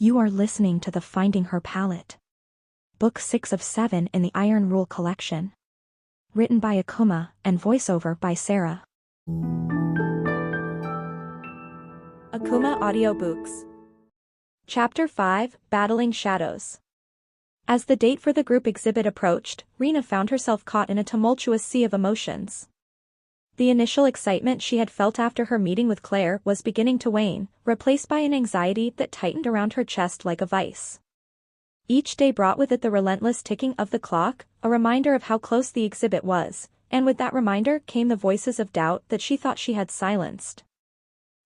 You are listening to the Finding Her Palette. Book 6 of 7 in the Iron Rule collection. Written by Akumah and voiceover by Sara. Akumah Audiobooks. Chapter 5, Battling Shadows. As the date for the group exhibit approached, Rena found herself caught in a tumultuous sea of emotions. The initial excitement she had felt after her meeting with Claire was beginning to wane, replaced by an anxiety that tightened around her chest like a vice. Each day brought with it the relentless ticking of the clock, a reminder of how close the exhibit was, and with that reminder came the voices of doubt that she thought she had silenced.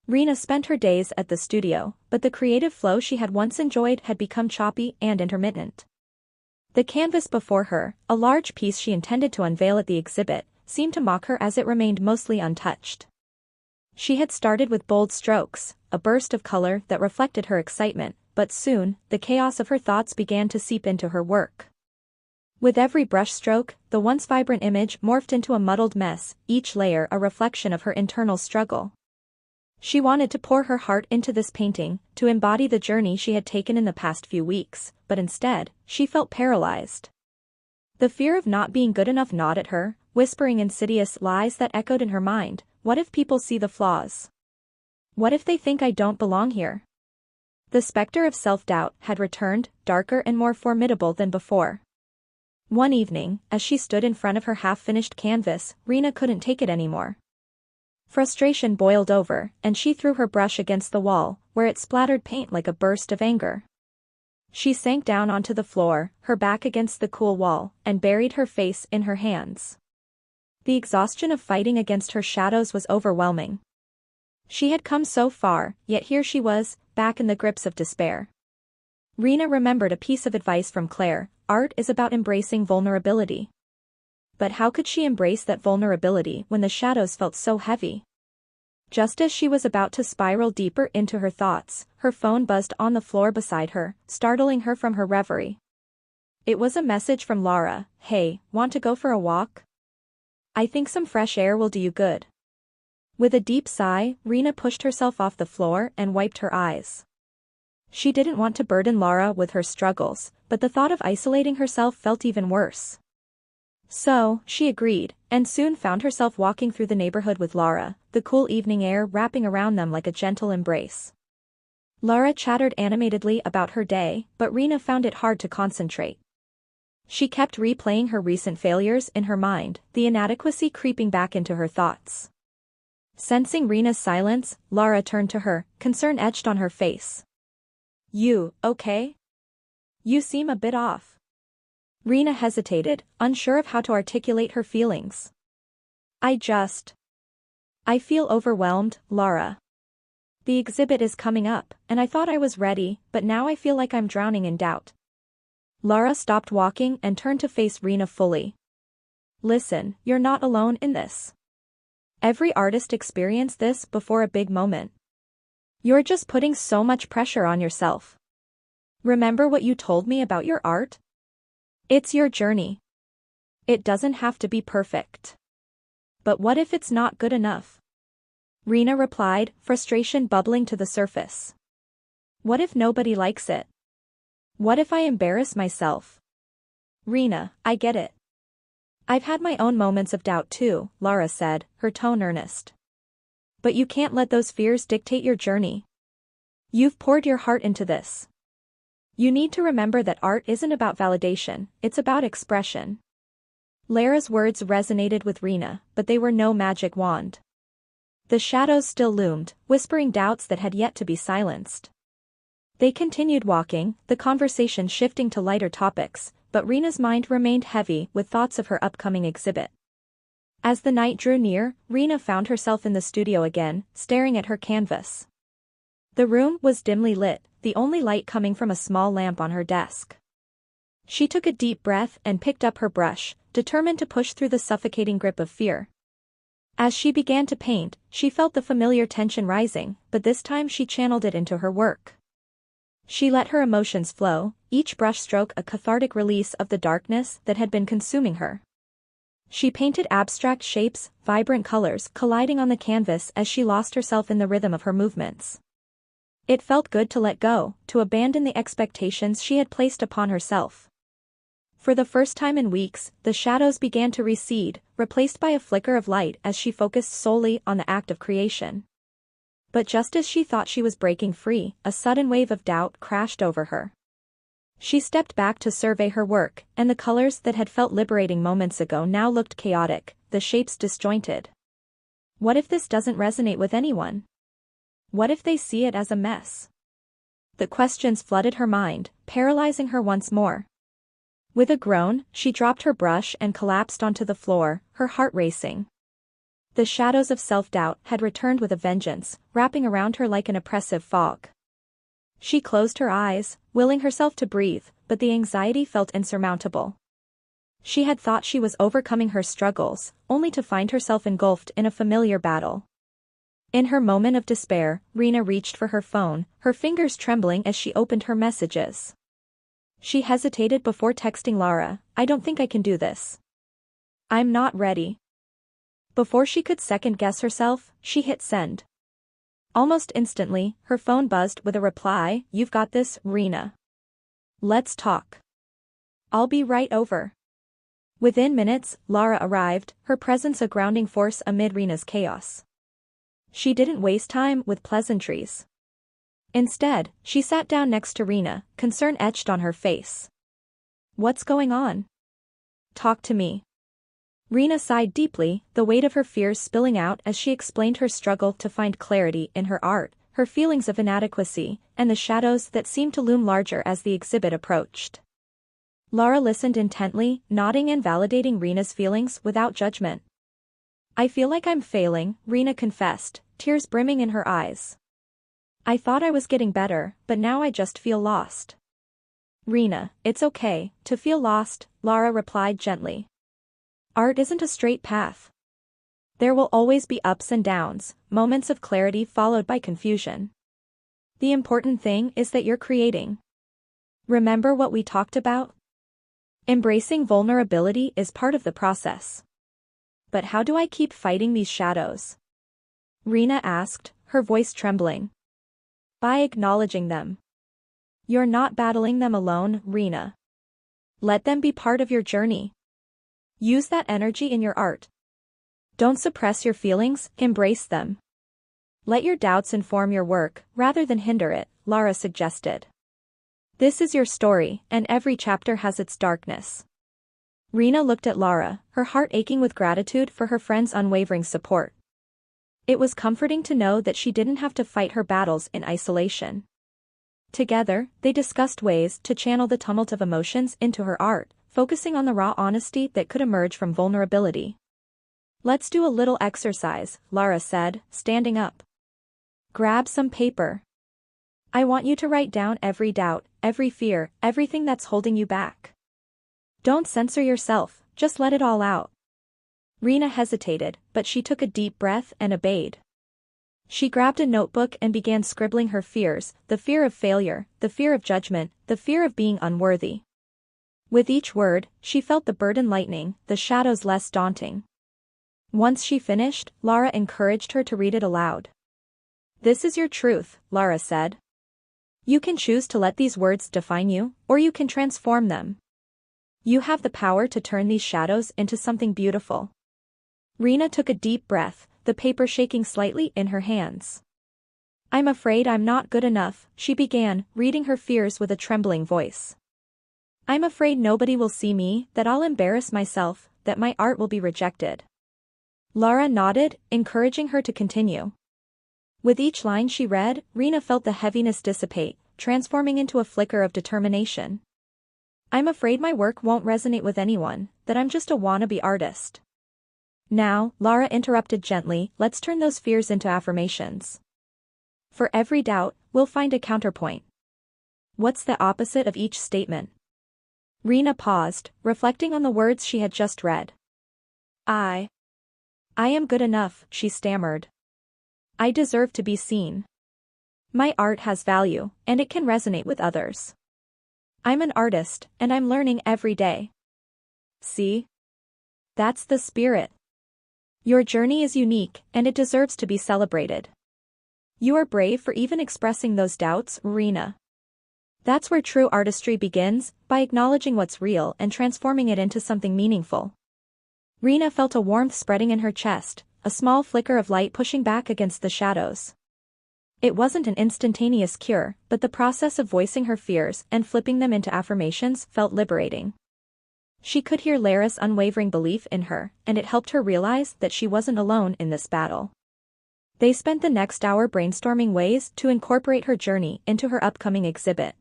Rena spent her days at the studio, but the creative flow she had once enjoyed had become choppy and intermittent. The canvas before her, a large piece she intended to unveil at the exhibit, seemed to mock her as it remained mostly untouched. She had started with bold strokes, a burst of color that reflected her excitement, but soon, the chaos of her thoughts began to seep into her work. With every brushstroke, the once vibrant image morphed into a muddled mess, each layer a reflection of her internal struggle. She wanted to pour her heart into this painting, to embody the journey she had taken in the past few weeks, but instead, she felt paralyzed. The fear of not being good enough gnawed at her, whispering insidious lies that echoed in her mind. What if people see the flaws? What if they think I don't belong here? The specter of self-doubt had returned, darker and more formidable than before. One evening, as she stood in front of her half-finished canvas, Rena couldn't take it anymore. Frustration boiled over, and she threw her brush against the wall, where it splattered paint like a burst of anger. She sank down onto the floor, her back against the cool wall, and buried her face in her hands. The exhaustion of fighting against her shadows was overwhelming. She had come so far, yet here she was, back in the grips of despair. Rena remembered a piece of advice from Claire: art is about embracing vulnerability. But how could she embrace that vulnerability when the shadows felt so heavy? Just as she was about to spiral deeper into her thoughts, her phone buzzed on the floor beside her, startling her from her reverie. It was a message from Laura. "Hey, want to go for a walk? I think some fresh air will do you good." With a deep sigh, Rena pushed herself off the floor and wiped her eyes. She didn't want to burden Laura with her struggles, but the thought of isolating herself felt even worse. So, she agreed, and soon found herself walking through the neighborhood with Laura, the cool evening air wrapping around them like a gentle embrace. Laura chattered animatedly about her day, but Rena found it hard to concentrate. She kept replaying her recent failures in her mind, the inadequacy creeping back into her thoughts. Sensing Rena's silence, Laura turned to her, concern etched on her face. "You, okay? You seem a bit off." Rena hesitated, unsure of how to articulate her feelings. I feel overwhelmed, Laura. The exhibit is coming up, and I thought I was ready, but now I feel like I'm drowning in doubt." Laura stopped walking and turned to face Rena fully. "Listen, you're not alone in this. Every artist experienced this before a big moment. You're just putting so much pressure on yourself. Remember what you told me about your art? It's your journey. It doesn't have to be perfect. But what if it's not good enough?" Rena replied, frustration bubbling to the surface. "What if nobody likes it? What if I embarrass myself?" "Rena, I get it. I've had my own moments of doubt too," Laura said, her tone earnest. "But you can't let those fears dictate your journey. You've poured your heart into this. You need to remember that art isn't about validation, it's about expression." Laura's words resonated with Rena, but they were no magic wand. The shadows still loomed, whispering doubts that had yet to be silenced. They continued walking, the conversation shifting to lighter topics, but Rena's mind remained heavy with thoughts of her upcoming exhibit. As the night drew near, Rena found herself in the studio again, staring at her canvas. The room was dimly lit, the only light coming from a small lamp on her desk. She took a deep breath and picked up her brush, determined to push through the suffocating grip of fear. As she began to paint, she felt the familiar tension rising, but this time she channeled it into her work. She let her emotions flow, each brushstroke a cathartic release of the darkness that had been consuming her. She painted abstract shapes, vibrant colors colliding on the canvas as she lost herself in the rhythm of her movements. It felt good to let go, to abandon the expectations she had placed upon herself. For the first time in weeks, the shadows began to recede, replaced by a flicker of light as she focused solely on the act of creation. But just as she thought she was breaking free, a sudden wave of doubt crashed over her. She stepped back to survey her work, and the colors that had felt liberating moments ago now looked chaotic, the shapes disjointed. What if this doesn't resonate with anyone? What if they see it as a mess? The questions flooded her mind, paralyzing her once more. With a groan, she dropped her brush and collapsed onto the floor, her heart racing. The shadows of self-doubt had returned with a vengeance, wrapping around her like an oppressive fog. She closed her eyes, willing herself to breathe, but the anxiety felt insurmountable. She had thought she was overcoming her struggles, only to find herself engulfed in a familiar battle. In her moment of despair, Rena reached for her phone, her fingers trembling as she opened her messages. She hesitated before texting Lara, "I don't think I can do this. I'm not ready." Before she could second-guess herself, she hit send. Almost instantly, her phone buzzed with a reply, "You've got this, Rena. Let's talk. I'll be right over." Within minutes, Lara arrived, her presence a grounding force amid Rena's chaos. She didn't waste time with pleasantries. Instead, she sat down next to Rena, concern etched on her face. "What's going on? Talk to me." Rena sighed deeply, the weight of her fears spilling out as she explained her struggle to find clarity in her art, her feelings of inadequacy, and the shadows that seemed to loom larger as the exhibit approached. Lara listened intently, nodding and validating Rena's feelings without judgment. "I feel like I'm failing," Rena confessed, tears brimming in her eyes. "I thought I was getting better, but now I just feel lost." "Rena, it's okay to feel lost," Lara replied gently. "Art isn't a straight path. There will always be ups and downs, moments of clarity followed by confusion. The important thing is that you're creating. Remember what we talked about? Embracing vulnerability is part of the process." "But how do I keep fighting these shadows?" Rena asked, her voice trembling. "By acknowledging them. You're not battling them alone, Rena. Let them be part of your journey. Use that energy in your art. Don't suppress your feelings, embrace them. Let your doubts inform your work, rather than hinder it," Lara suggested. "This is your story, and every chapter has its darkness." Rena looked at Lara, her heart aching with gratitude for her friend's unwavering support. It was comforting to know that she didn't have to fight her battles in isolation. Together, they discussed ways to channel the tumult of emotions into her art, focusing on the raw honesty that could emerge from vulnerability. "Let's do a little exercise," Lara said, standing up. "Grab some paper. I want you to write down every doubt, every fear, everything that's holding you back. Don't censor yourself, just let it all out." Rena hesitated, but she took a deep breath and obeyed. She grabbed a notebook and began scribbling her fears, the fear of failure, the fear of judgment, the fear of being unworthy. With each word, she felt the burden lightening, the shadows less daunting. Once she finished, Lara encouraged her to read it aloud. "This is your truth," Lara said. "You can choose to let these words define you, or you can transform them. You have the power to turn these shadows into something beautiful." Rena took a deep breath, the paper shaking slightly in her hands. "I'm afraid I'm not good enough," she began, reading her fears with a trembling voice. "I'm afraid nobody will see me, that I'll embarrass myself, that my art will be rejected." Lara nodded, encouraging her to continue. With each line she read, Rena felt the heaviness dissipate, transforming into a flicker of determination. "I'm afraid my work won't resonate with anyone, that I'm just a wannabe artist." "Now," Lara interrupted gently, "let's turn those fears into affirmations. For every doubt, we'll find a counterpoint. What's the opposite of each statement?" Rena paused, reflecting on the words she had just read. I am good enough," she stammered. "I deserve to be seen. My art has value, and it can resonate with others. I'm an artist, and I'm learning every day. See? That's the spirit. Your journey is unique, and it deserves to be celebrated. You are brave for even expressing those doubts, Rena. That's where true artistry begins, by acknowledging what's real and transforming it into something meaningful. Rena felt a warmth spreading in her chest, a small flicker of light pushing back against the shadows. It wasn't an instantaneous cure, but the process of voicing her fears and flipping them into affirmations felt liberating. She could hear Lara's unwavering belief in her, and it helped her realize that she wasn't alone in this battle. They spent the next hour brainstorming ways to incorporate her journey into her upcoming exhibit.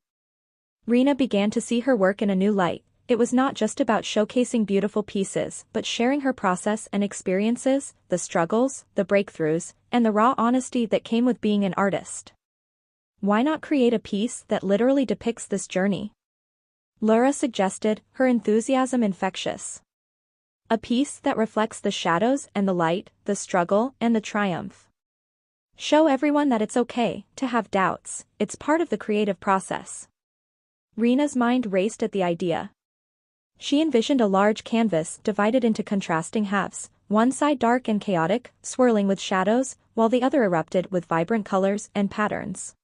Rena began to see her work in a new light. It was not just about showcasing beautiful pieces, but sharing her process and experiences, the struggles, the breakthroughs, and the raw honesty that came with being an artist. Why not create a piece that literally depicts this journey? Lara suggested, her enthusiasm infectious. A piece that reflects the shadows and the light, the struggle and the triumph. Show everyone that it's okay to have doubts, it's part of the creative process. Rena's mind raced at the idea. She envisioned a large canvas divided into contrasting halves, one side dark and chaotic, swirling with shadows, while the other erupted with vibrant colors and patterns.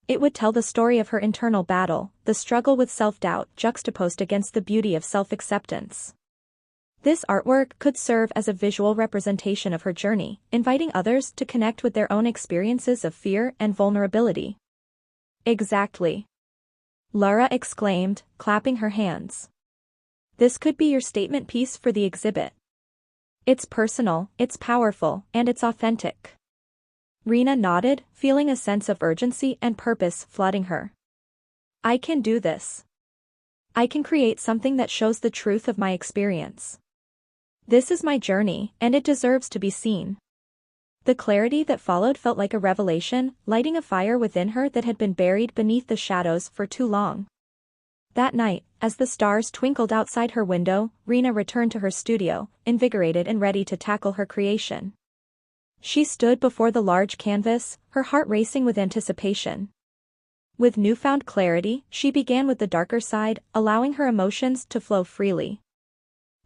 It would tell the story of her internal battle, the struggle with self-doubt juxtaposed against the beauty of self-acceptance. This artwork could serve as a visual representation of her journey, inviting others to connect with their own experiences of fear and vulnerability. Exactly. Lara exclaimed, clapping her hands. This could be your statement piece for the exhibit. It's personal, it's powerful, and it's authentic. Rena nodded, feeling a sense of urgency and purpose flooding her. I can do this. I can create something that shows the truth of my experience. This is my journey, and it deserves to be seen. The clarity that followed felt like a revelation, lighting a fire within her that had been buried beneath the shadows for too long. That night, as the stars twinkled outside her window, Rena returned to her studio, invigorated and ready to tackle her creation. She stood before the large canvas, her heart racing with anticipation. With newfound clarity, she began with the darker side, allowing her emotions to flow freely.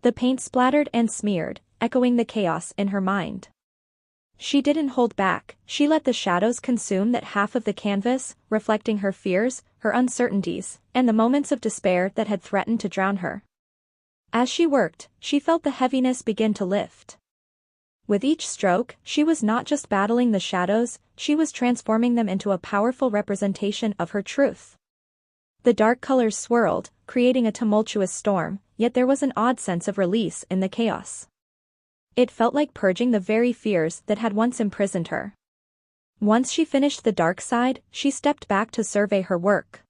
The paint splattered and smeared, echoing the chaos in her mind. She didn't hold back, she let the shadows consume that half of the canvas, reflecting her fears, her uncertainties, and the moments of despair that had threatened to drown her. As she worked, she felt the heaviness begin to lift. With each stroke, she was not just battling the shadows, she was transforming them into a powerful representation of her truth. The dark colors swirled, creating a tumultuous storm, yet there was an odd sense of release in the chaos. It felt like purging the very fears that had once imprisoned her. Once she finished the dark side, she stepped back to survey her work.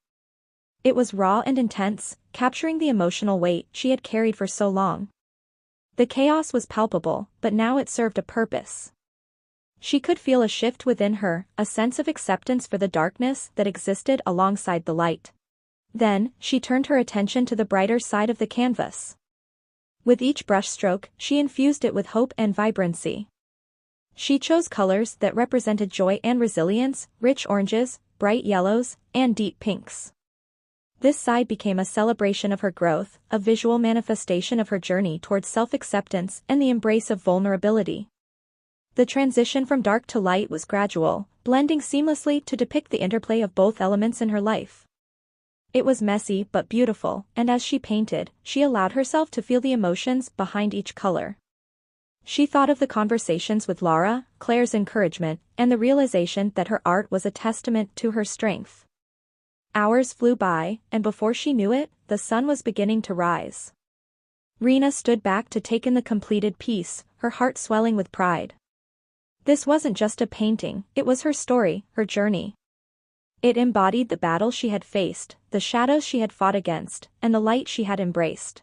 It was raw and intense, capturing the emotional weight she had carried for so long. The chaos was palpable, but now it served a purpose. She could feel a shift within her, a sense of acceptance for the darkness that existed alongside the light. Then, she turned her attention to the brighter side of the canvas. With each brushstroke, she infused it with hope and vibrancy. She chose colors that represented joy and resilience, rich oranges, bright yellows, and deep pinks. This side became a celebration of her growth, a visual manifestation of her journey towards self-acceptance and the embrace of vulnerability. The transition from dark to light was gradual, blending seamlessly to depict the interplay of both elements in her life. It was messy but beautiful, and as she painted, she allowed herself to feel the emotions behind each color. She thought of the conversations with Lara, Claire's encouragement, and the realization that her art was a testament to her strength. Hours flew by, and before she knew it, the sun was beginning to rise. Rena stood back to take in the completed piece, her heart swelling with pride. This wasn't just a painting, it was her story, her journey. It embodied the battle she had faced, the shadows she had fought against, and the light she had embraced.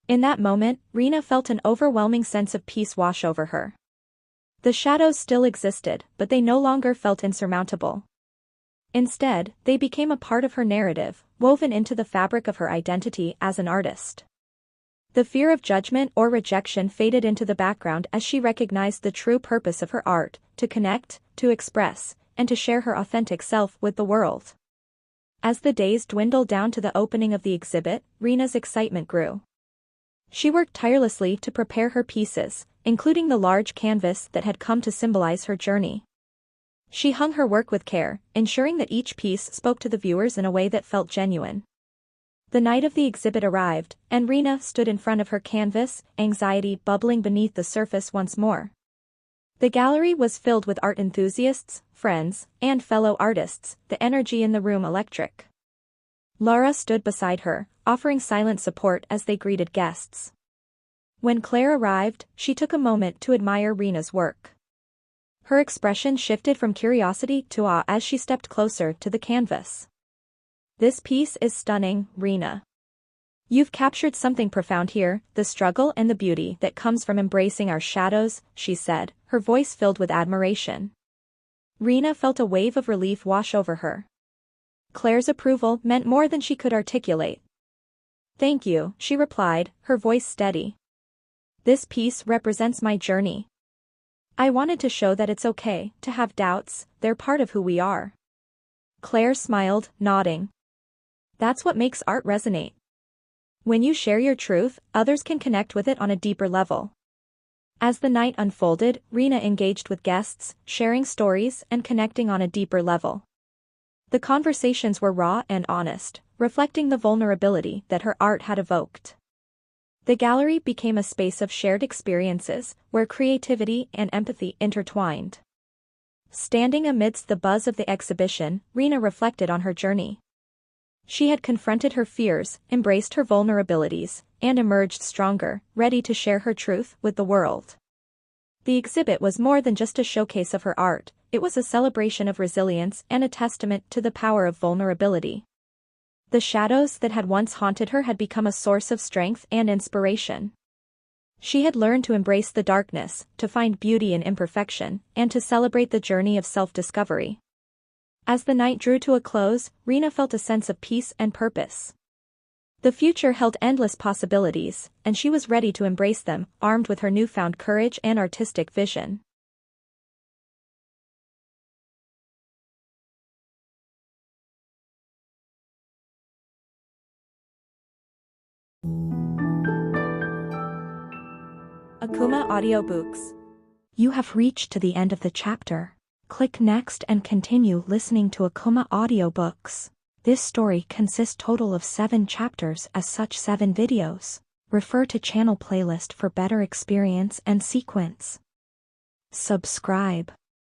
In that moment, Rena felt an overwhelming sense of peace wash over her. The shadows still existed, but they no longer felt insurmountable. Instead, they became a part of her narrative, woven into the fabric of her identity as an artist. The fear of judgment or rejection faded into the background as she recognized the true purpose of her art, to connect, to express, and to share her authentic self with the world. As the days dwindled down to the opening of the exhibit, Rena's excitement grew. She worked tirelessly to prepare her pieces, including the large canvas that had come to symbolize her journey. She hung her work with care, ensuring that each piece spoke to the viewers in a way that felt genuine. The night of the exhibit arrived, and Rena stood in front of her canvas, anxiety bubbling beneath the surface once more. The gallery was filled with art enthusiasts, friends, and fellow artists, the energy in the room electric. Laura stood beside her, offering silent support as they greeted guests. When Claire arrived, she took a moment to admire Rena's work. Her expression shifted from curiosity to awe as she stepped closer to the canvas. "This piece is stunning, Rena. You've captured something profound here, the struggle and the beauty that comes from embracing our shadows," she said, her voice filled with admiration. Rena felt a wave of relief wash over her. Claire's approval meant more than she could articulate. "Thank you," she replied, her voice steady. "This piece represents my journey. I wanted to show that it's okay to have doubts, they're part of who we are." Claire smiled, nodding. "That's what makes art resonate. When you share your truth, others can connect with it on a deeper level." As the night unfolded, Rena engaged with guests, sharing stories and connecting on a deeper level. The conversations were raw and honest, reflecting the vulnerability that her art had evoked. The gallery became a space of shared experiences, where creativity and empathy intertwined. Standing amidst the buzz of the exhibition, Rena reflected on her journey. She had confronted her fears, embraced her vulnerabilities, and emerged stronger, ready to share her truth with the world. The exhibit was more than just a showcase of her art, it was a celebration of resilience and a testament to the power of vulnerability. The shadows that had once haunted her had become a source of strength and inspiration. She had learned to embrace the darkness, to find beauty in imperfection, and to celebrate the journey of self-discovery. As the night drew to a close, Rena felt a sense of peace and purpose. The future held endless possibilities, and she was ready to embrace them, armed with her newfound courage and artistic vision. Akumah Audiobooks. You have reached to the end of the chapter. Click next and continue listening to Akumah Audiobooks. This story consists total of 7 chapters as such 7 videos. Refer to channel playlist for better experience and sequence. Subscribe.